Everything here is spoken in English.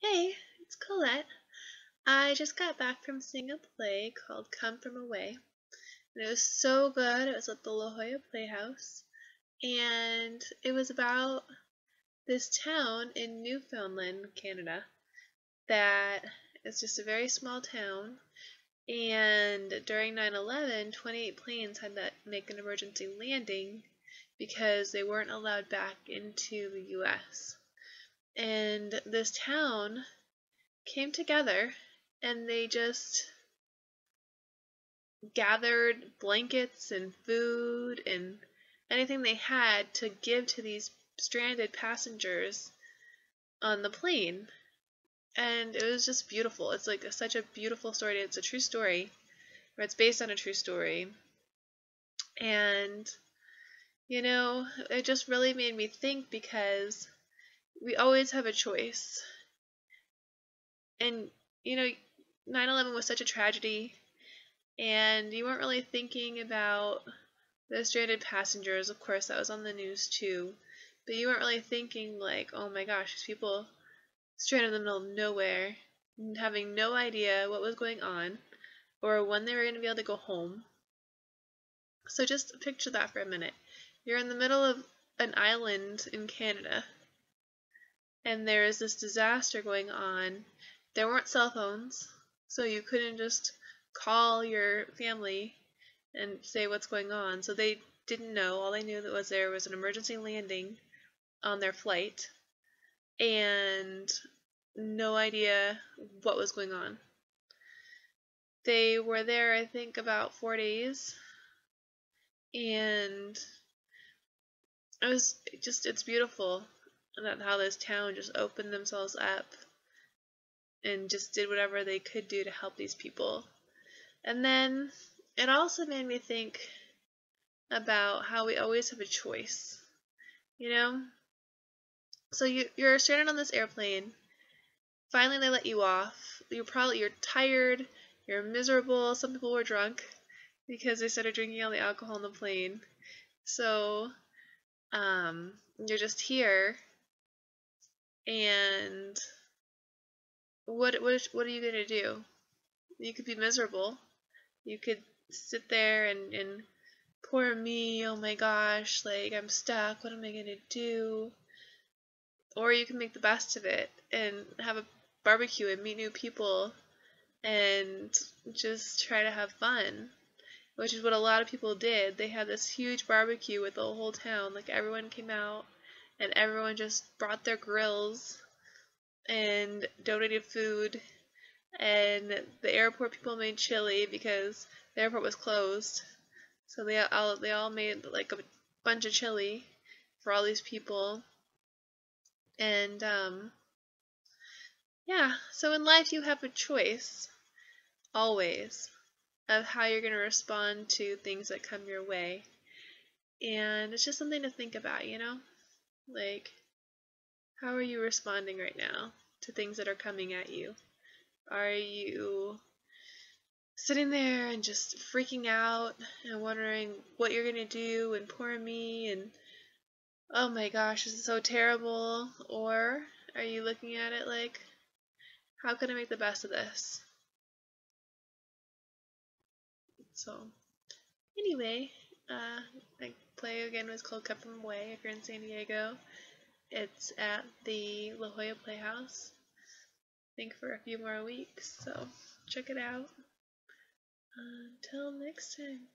Hey, it's Colette. I just got back from seeing a play called Come From Away. And it was so good. It was at the La Jolla Playhouse. And it was about this town in Newfoundland, Canada, that is just a very small town. And during 9/11, 28 planes had to make an emergency landing because they weren't allowed back into the US. And this town came together and they just gathered blankets and food and anything they had to give to these stranded passengers on the plane. And it was just beautiful. It's like such a beautiful story. It's a true story, or it's based on a true story. And, it just really made me think because we always have a choice. And, you know, 9/11 was such a tragedy, and you weren't really thinking about the stranded passengers. Of course, that was on the news too, but you weren't really thinking like, oh my gosh, these people stranded in the middle of nowhere, having no idea what was going on or when they were going to be able to go home. So just picture that for a minute. You're in the middle of an island in Canada, and there is this disaster going on. There weren't cell phones, so you couldn't just call your family and say what's going on. So they didn't know. All they knew that was there was an emergency landing on their flight and no idea what was going on. They were there, I think, about 4 days, and it's beautiful how this town just opened themselves up and just did whatever they could do to help these people. And then it also made me think about how we always have a choice, you know? So you're stranded on this airplane. Finally, they let you off. You're tired. You're miserable. Some people were drunk because they started drinking all the alcohol on the plane. So, you're just here, and what are you gonna do? You could be miserable. You could sit there and poor me. Oh my gosh, like I'm stuck. What am I gonna do? Or you can make the best of it and have a barbecue and meet new people and just try to have fun, which is what a lot of people did. They had this huge barbecue with the whole town. Like everyone came out and everyone just brought their grills and donated food. And the airport people made chili because the airport was closed. So they all made like a bunch of chili for all these people. And yeah, so in life you have a choice always of how you're going to respond to things that come your way. And it's just something to think about. Like, how are you responding right now to things that are coming at you? Are you sitting there and just freaking out and wondering what you're going to do and poor me and oh my gosh, this is so terrible? Or are you looking at it like, how can I make the best of this? So, anyway, my play again was called Come From Away. If you're in San Diego, it's at the La Jolla Playhouse, I think for a few more weeks, so check it out. Until next time.